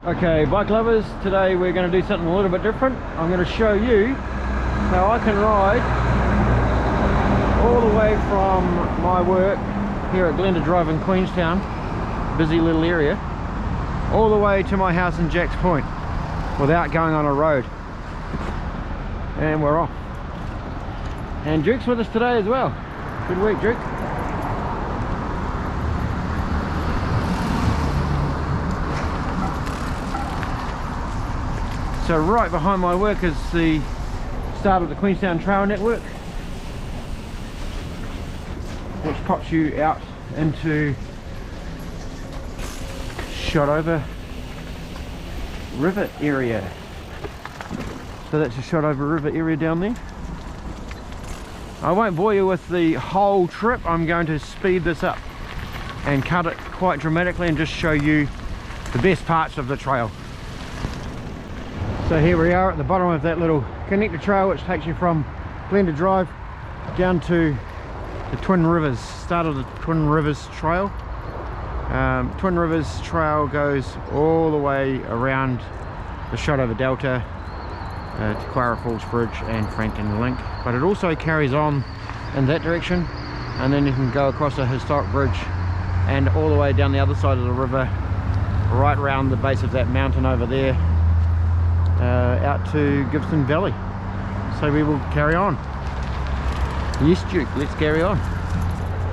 Okay, bike lovers, today we're going to do something a little bit different. I'm going to show you how I can ride all the way from my work here at Glenda Drive in Queenstown, busy little area, all the way to my house in Jacks Point without going on a road. And we're off. And Duke's with us today as well. Good week, Duke. So right behind my work is the start of the Queenstown Trail Network, which pops you out into Shotover River area. So that's the Shotover River area down there. I won't bore you with the whole trip. I'm going to speed this up and cut it quite dramatically and just show you the best parts of the trail. So here we are at the bottom of that little connector trail, which takes you from Glenda Drive down to the Twin Rivers, start of the Twin Rivers Trail. Twin Rivers Trail goes all the way around the Shotover Delta to Quarra Falls Bridge and Frankton Link, but it also carries on in that direction, and then you can go across a historic bridge and all the way down the other side of the river, right around the base of that mountain over there, out to Gibson Valley. So we will carry on. Yes, Duke, let's carry on.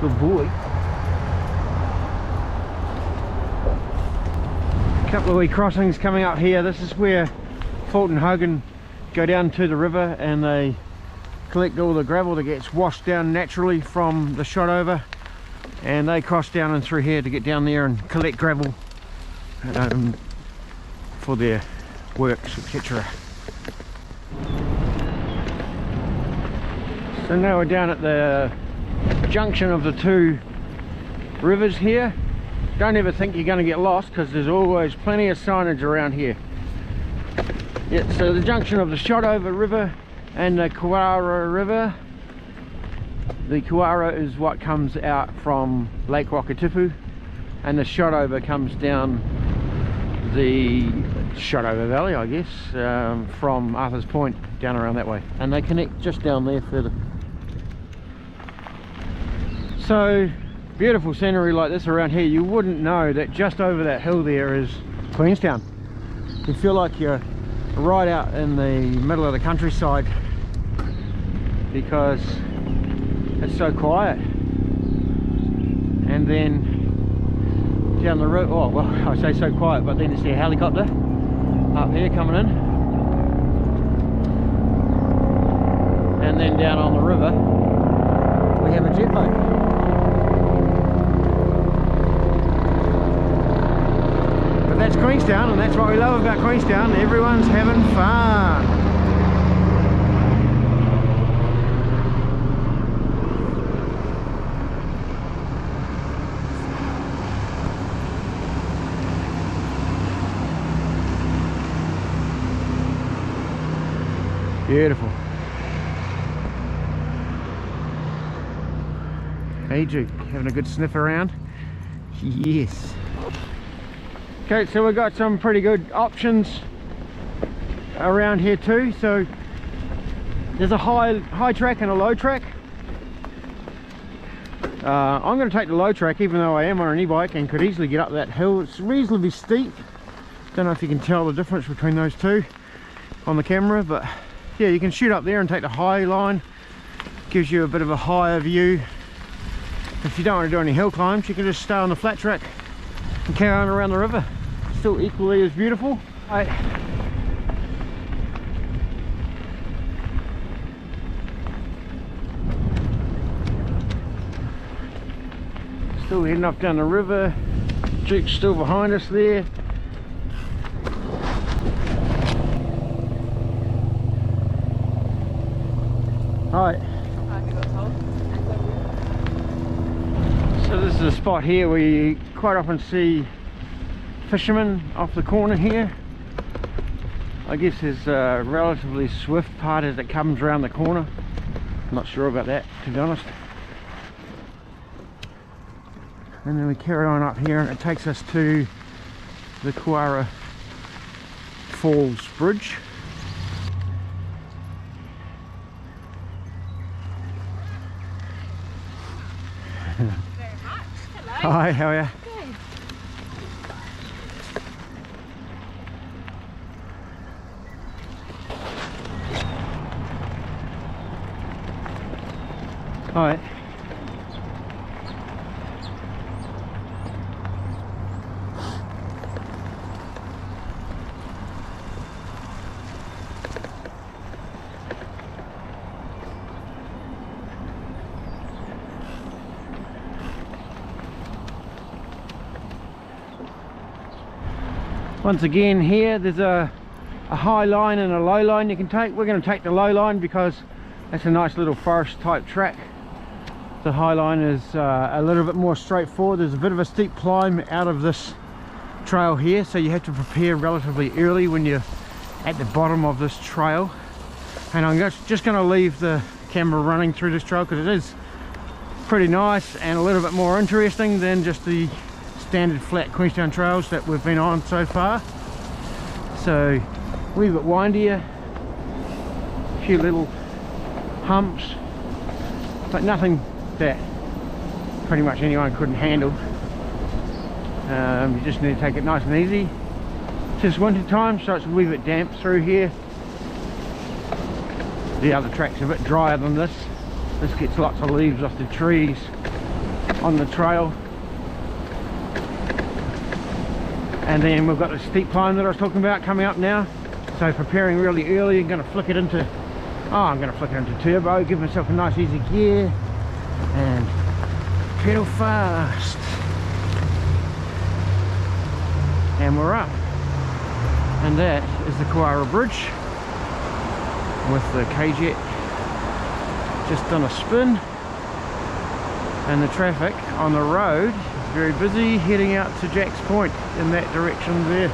Good boy. A couple of wee crossings coming up here. This is where Fulton Hogan go down to the river and they collect all the gravel that gets washed down naturally from the Shotover, and they cross down and through here to get down there and collect gravel for their works, etc. So now we're down at the junction of the two rivers here. Don't ever think you're going to get lost, because there's always plenty of signage around here. Yeah, so the junction of the Shotover River and the Quarra River. The Quarra is what comes out from Lake Wakatipu, and the Shotover comes down the Shotover Valley, I guess, from Arthur's Point down around that way, and they connect just down there further. So beautiful scenery like this around here. You wouldn't know that just over that hill there is Queenstown. You feel like you're right out in the middle of the countryside because it's so quiet. And then down the road, oh well, I say so quiet, but then you see a helicopter up here coming in, and then down on the river we have a jet boat. But that's Queenstown, and that's what we love about Queenstown. Everyone's having fun. Beautiful. Hey Duke, having a good sniff around? Yes. Okay, so we've got some pretty good options around here too. So there's a high track and a low track. I'm going to take the low track, even though I am on an e-bike and could easily get up that hill. It's reasonably steep. Don't know if you can tell the difference between those two on the camera, but yeah, you can shoot up there and take the high line. Gives you a bit of a higher view. If you don't want to do any hill climbs, you can just stay on the flat track and carry on around the river. Still equally as beautiful. Still heading up down the river. Duke's still behind us there. Hi. So this is a spot here where you quite often see fishermen off the corner here. I guess there's a relatively swift part as it comes around the corner. I'm not sure about that, to be honest. And then we carry on up here and it takes us to the Quarra Falls Bridge. Very much. Hello. Hi, how are you? Good. Alright. Once again here there's a high line and a low line you can take. We're going to take the low line because that's a nice little forest type track. The high line is a little bit more straightforward. There's a bit of a steep climb out of this trail here, so you have to prepare relatively early when you're at the bottom of this trail. And I'm just going to leave the camera running through this trail because it is pretty nice and a little bit more interesting than just the standard flat Queenstown trails that we've been on so far. So a wee bit windier, a few little humps, but nothing that pretty much anyone couldn't handle. You just need to take it nice and easy. It's winter time, so it's a wee bit damp through here. The other track's a bit drier than this. This gets lots of leaves off the trees on the trail. And then we've got the steep climb that I was talking about coming up now. So preparing really early. I'm going to flick it into turbo, give myself a nice easy gear and pedal fast. And we're up. And that is the Koara Bridge with the K-Jet just done a spin. And the traffic on the road is very busy heading out to Jack's Point in that direction there.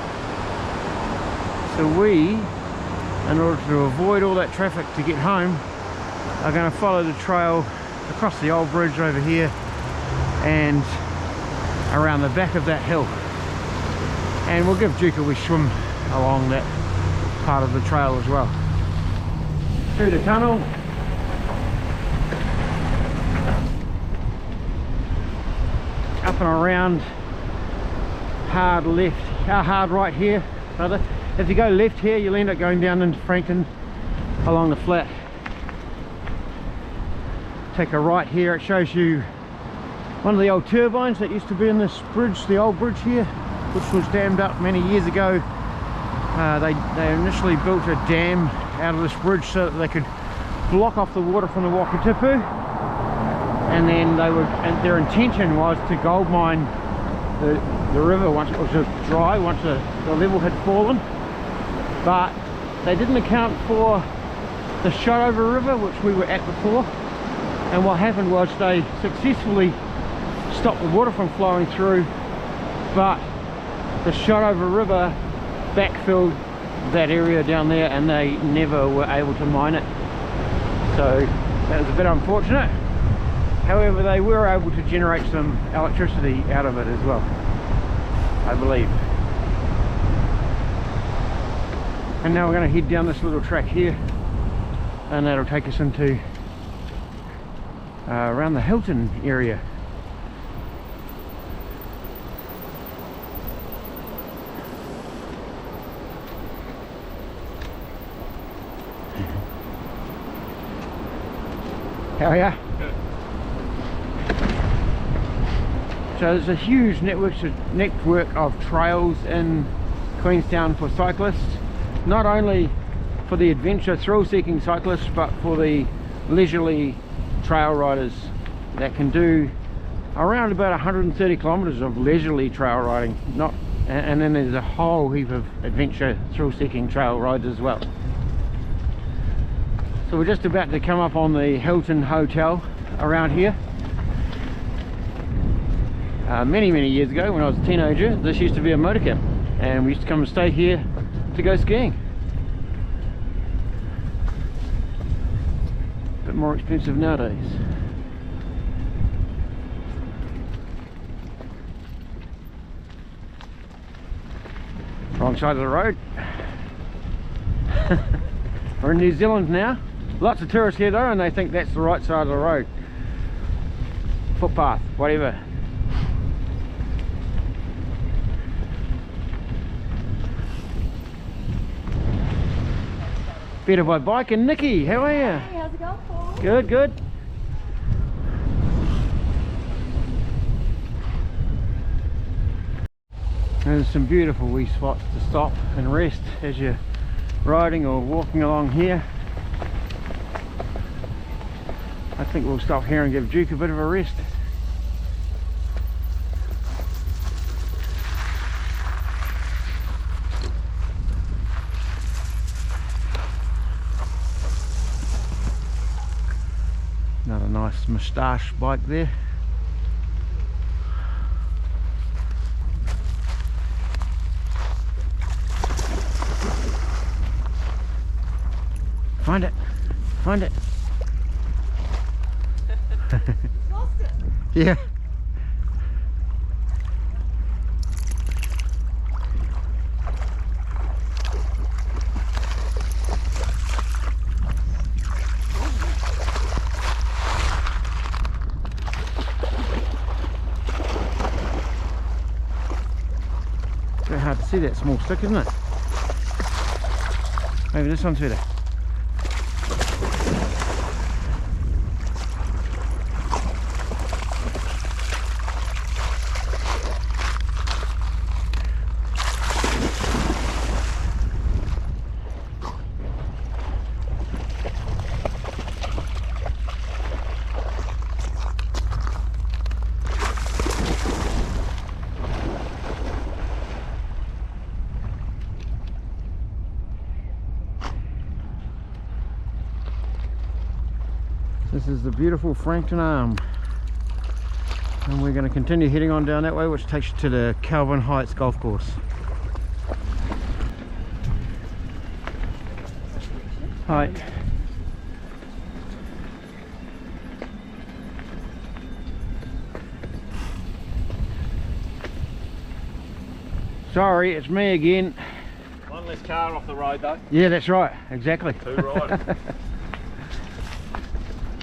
So we, in order to avoid all that traffic to get home, are going to follow the trail across the old bridge over here and around the back of that hill. And we'll give Duke a wee swim along that part of the trail as well. Through the tunnel. Up and around, hard left, hard right here rather. If you go left here you'll end up going down into Frankton along the flat. Take a right here, it shows you one of the old turbines that used to be in this bridge, the old bridge here, which was dammed up many years ago. They initially built a dam out of this bridge so that they could block off the water from the Wakatipu. And then their intention was to gold mine the river once it was dry, once the level had fallen. But they didn't account for the Shotover River, which we were at before. And what happened was they successfully stopped the water from flowing through, but the Shotover River backfilled that area down there and they never were able to mine it. So that was a bit unfortunate. However, they were able to generate some electricity out of it as well, I believe. And now we're going to head down this little track here, and that'll take us into around the Hilton area. How are ya? So there's a huge network of trails in Queenstown for cyclists, not only for the adventure thrill-seeking cyclists, but for the leisurely trail riders that can do around about 130 kilometers of leisurely trail riding. And then there's a whole heap of adventure thrill-seeking trail rides as well. So we're just about to come up on the Hilton Hotel around here. Many years ago when I was a teenager, this used to be a motor camp and we used to come and stay here to go skiing. A bit more expensive nowadays. Wrong side of the road. We're in New Zealand now. Lots of tourists here though, and they think that's the right side of the road. Footpath, whatever. Better by bike. And Nikki, how are you? Hey, how's it going, Paul? Good, good. There's some beautiful wee spots to stop and rest as you're riding or walking along here. I think we'll stop here and give Duke a bit of a rest. Another nice moustache bike there. Find it, find it. Lost it. Yeah. Very hard to see that small stick, isn't it? Maybe this one's better. This is the beautiful Frankton Arm, and we're going to continue heading on down that way, which takes you to the Calvin Heights golf course. Hi. Sorry, it's me again. One less car off the road though. Yeah, that's right, exactly. Too right.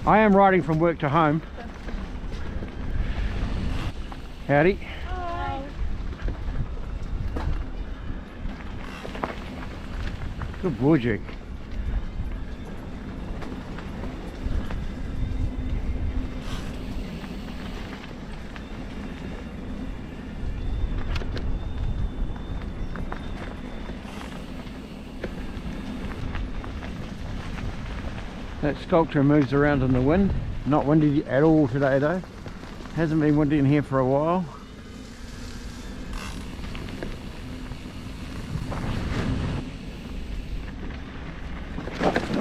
I am riding from work to home. Howdy. Hi. Good boy, Jake. That sculpture moves around in the wind. Not windy at all today though. Hasn't been windy in here for a while.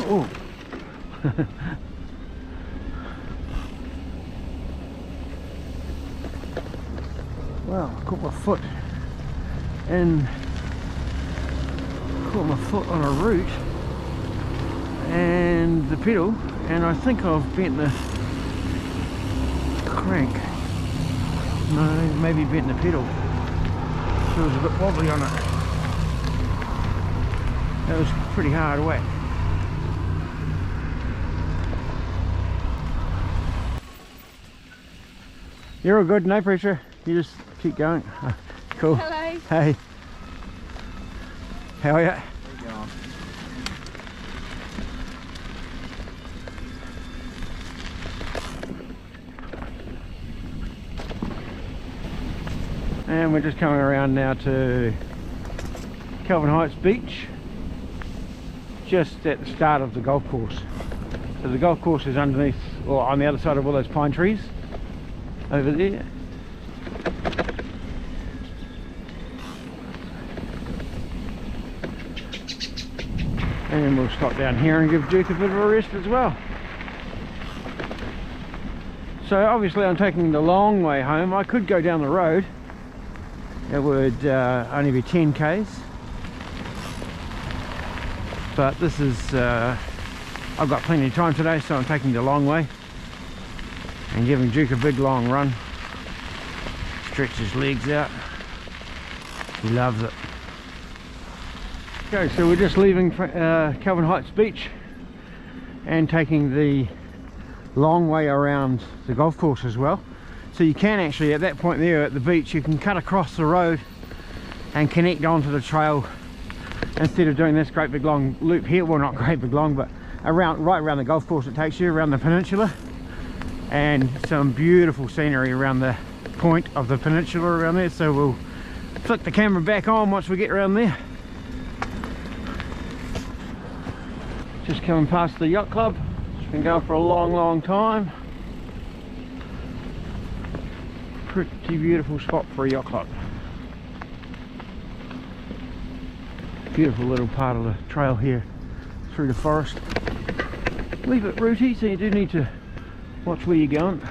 Oh. Wow, I caught my foot on a root and the pedal, and I think I've bent the crank. No, maybe bent the pedal. Feels a bit wobbly on it. That was pretty hard whack. You're all good, no pressure. You just keep going. Cool. Hello. Hey. How are you? And we're just coming around now to Calvin Heights Beach, just at the start of the golf course. So the golf course is underneath, or on the other side of all those pine trees over there. And we'll stop down here and give Duke a bit of a rest as well. So obviously I'm taking the long way home. I could go down the road. It would only be 10 k's, but this is I've got plenty of time today, so I'm taking the long way and giving Duke a big long run. Stretch his legs out. He loves it. Okay, so we're just leaving Kelvin Heights Beach and taking the long way around the golf course as well. So you can actually, at that point there at the beach, you can cut across the road and connect onto the trail instead of doing this great big long loop here. Well, not great big long, but around, right around the golf course it takes you, around the peninsula, and some beautiful scenery around the point of the peninsula around there. So we'll flick the camera back on once we get around there. Just coming past the yacht club. It's been going for a long time. Pretty beautiful spot for a yacht club. Beautiful little part of the trail here through the forest. A little bit rooty, so you do need to watch where you're going,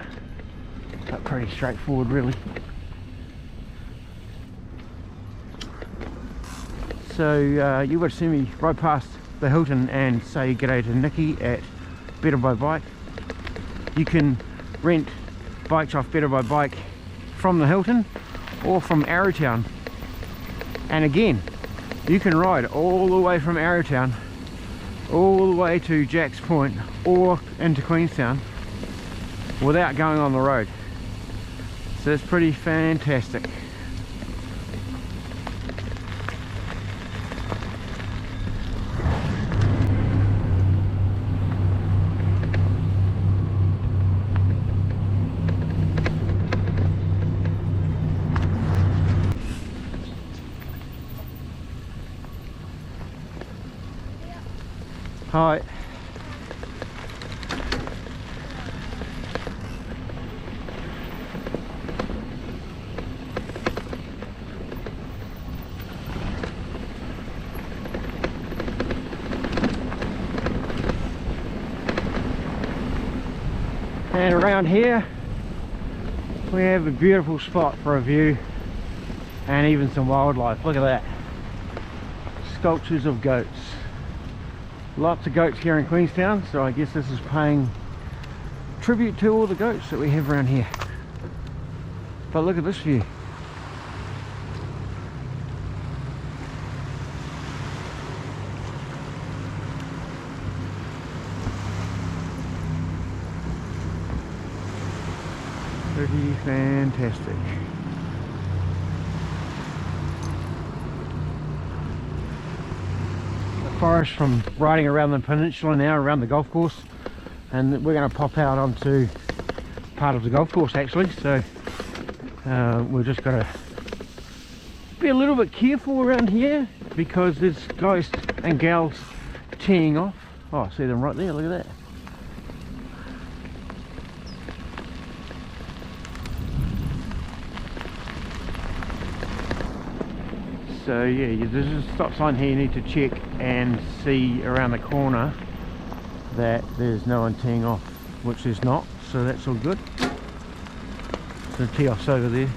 but pretty straightforward really. So you would see me right past the Hilton and say g'day to Nikki at Better by Bike. You can rent bikes off Better by Bike from the Hilton or from Arrowtown, and again you can ride all the way from Arrowtown all the way to Jack's Point or into Queenstown without going on the road. So it's pretty fantastic. Hi. And around here we have a beautiful spot for a view and even some wildlife. Look at that. Sculptures of goats. Lots of goats here in Queenstown, so I guess this is paying tribute to all the goats that we have around here. But look at this view. Pretty fantastic. Forest from riding around the peninsula now, around the golf course, and we're going to pop out onto part of the golf course actually. So we've just got to be a little bit careful around here because there's guys and gals teeing off. Oh, I see them right there, look at that. So yeah, there's a stop sign here you need to check and see around the corner that there's no one teeing off, which there's not, so that's all good. The tee off's over there.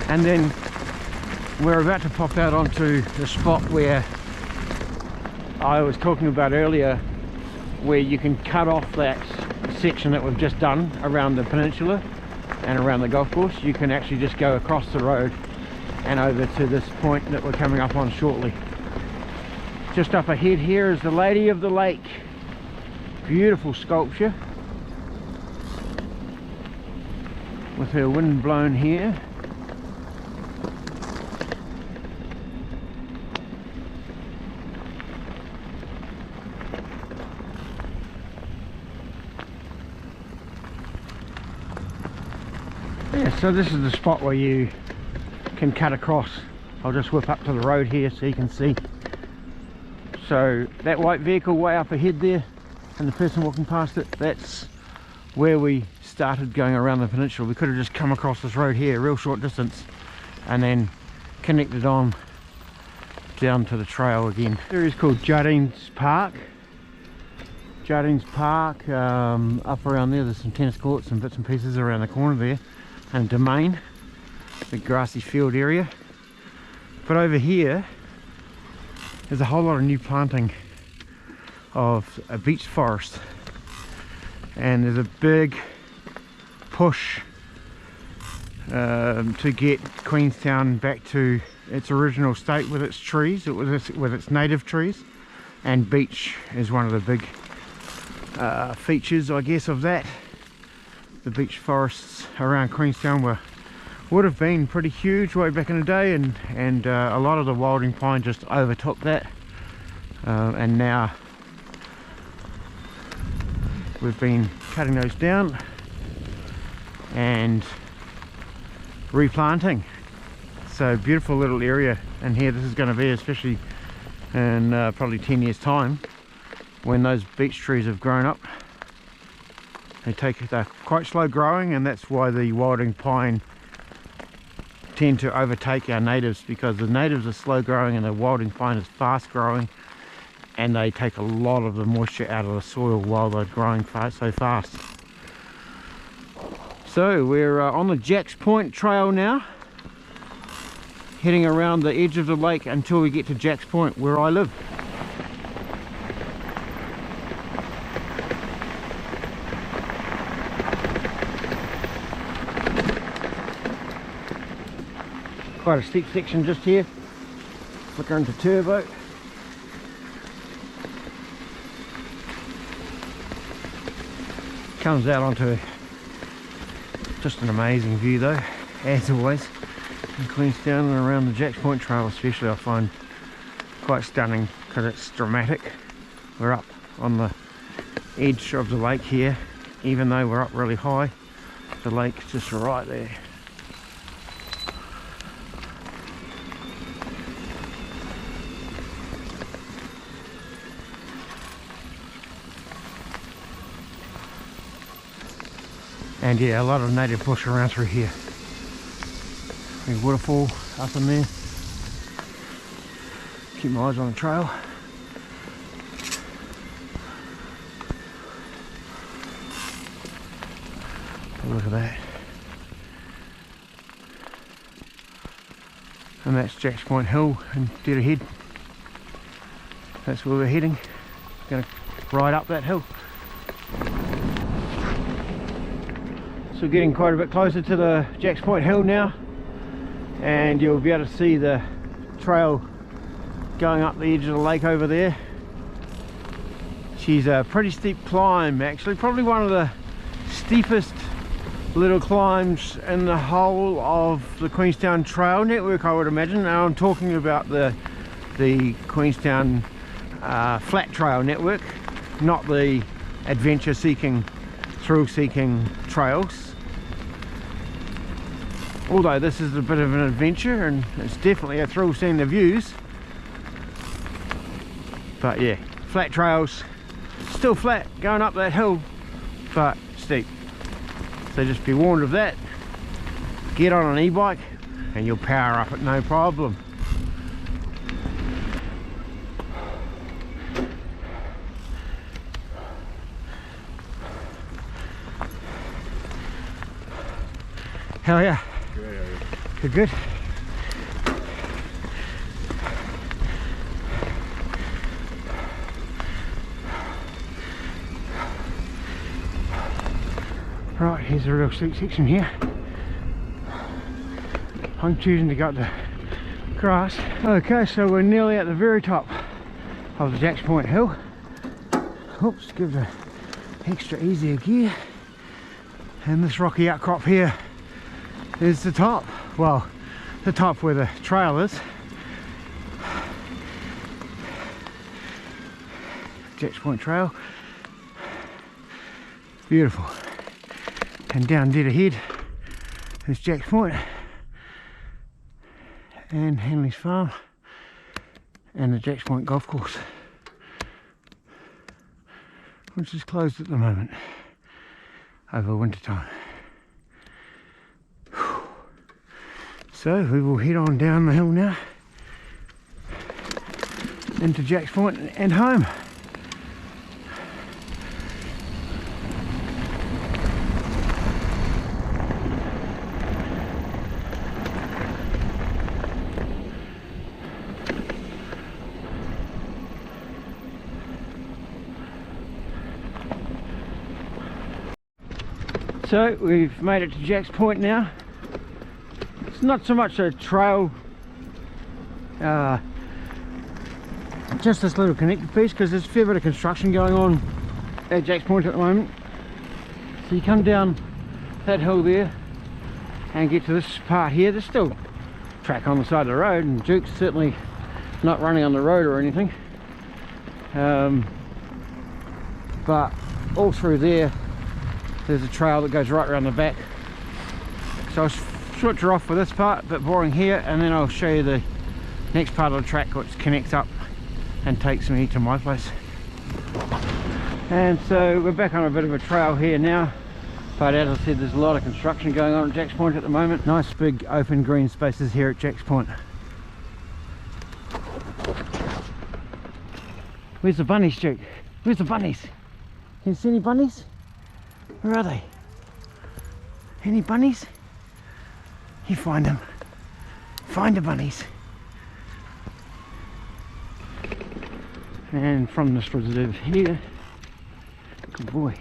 And then we're about to pop out onto the spot where I was talking about earlier, where you can cut off that section that we've just done around the peninsula and around the golf course. You can actually just go across the road and over to this point that we're coming up on shortly. Just up ahead here is the Lady of the Lake. Beautiful sculpture with her wind-blown hair. Yeah, so this is the spot where you can cut across. I'll just whip up to the road here so you can see. So that white vehicle way up ahead there and the person walking past it, that's where we started going around the peninsula. We could have just come across this road here, a real short distance, and then connected on down to the trail again. The area is called Jardines Park. Jardines Park, up around there there's some tennis courts and bits and pieces around the corner there, and Domain, the grassy field area. But over here there's a whole lot of new planting of a beech forest, and there's a big push to get Queenstown back to its original state with its trees, with its native trees, and beach is one of the big features, I guess, of that. The beech forests around Queenstown would have been pretty huge way back in the day, and a lot of the wilding pine just overtook that, and now we've been cutting those down and replanting. So beautiful little area in here. This is going to be, especially in probably 10 years time, when those beech trees have grown up. They're quite slow growing, and that's why the wilding pine tend to overtake our natives, because the natives are slow growing and the wilding pine is fast growing, and they take a lot of the moisture out of the soil while they're growing so fast. So we're on the Jacks Point Trail now, heading around the edge of the lake until we get to Jacks Point, where I live. Quite a steep section just here. Flicker into turbo. Comes out onto just an amazing view though, as always, in Queenstown and around the Jacks Point Trail especially. I find quite stunning because it's dramatic. We're up on the edge of the lake here, even though we're up really high. The lake's just right there. And yeah, a lot of native bush around through here. Big waterfall up in there. Keep my eyes on the trail. Look at that. And that's Jacks Point Hill and dead ahead. That's where we're heading. Gonna ride up that hill. So getting quite a bit closer to the Jacks Point Hill now, and you'll be able to see the trail going up the edge of the lake over there. She's a pretty steep climb, actually, probably one of the steepest little climbs in the whole of the Queenstown Trail network, I would imagine. Now I'm talking about the Queenstown Flat Trail network, not the adventure seeking, thrill seeking trails. Although this is a bit of an adventure and it's definitely a thrill seeing the views. But yeah, flat trails, still flat going up that hill, but steep. So just be warned of that. Get on an e-bike and you'll power up it no problem. Hell yeah. Good, good. Right, here's a real steep section here. I'm choosing to go up the grass. Okay, so we're nearly at the very top of the Jacks Point Hill. Oops, give the extra easier gear. And this rocky outcrop here is the top. Well, the top where the trail is. Jacks Point Trail. Beautiful. And down dead ahead is Jacks Point and Henley's Farm and the Jacks Point Golf Course, which is closed at the moment over winter time. So we will head on down the hill now into Jacks Point and home. So we've made it to Jacks Point now. It's not so much a trail, just this little connected piece, because there's a fair bit of construction going on at Jack's Point at the moment. So you come down that hill there and get to this part here. There's still track on the side of the road, and Duke's certainly not running on the road or anything, but all through there's a trail that goes right around the back. So I'll switch her off for this part, a bit boring here, and then I'll show you the next part of the track which connects up and takes me to my place. And so we're back on a bit of a trail here now, but as I said, there's a lot of construction going on at Jack's Point at the moment. Nice big open green spaces here at Jack's Point. Where's the bunnies, Duke? Where's the bunnies? Can you see any bunnies? Where are they? Any bunnies? You find them. Find the bunnies. And from this reserve here, good boy.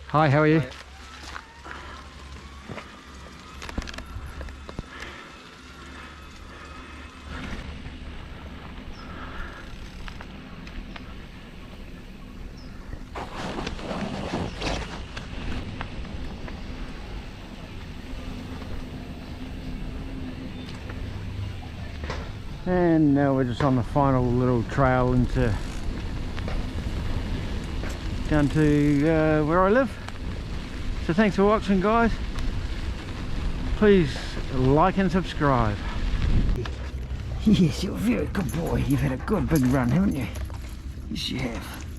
Hi, how are you? And now we're just on the final little trail into down to where I live. So thanks for watching, guys. Please like and subscribe. Yes, you're a very good boy. You've had a good big run, haven't you? Yes, you have.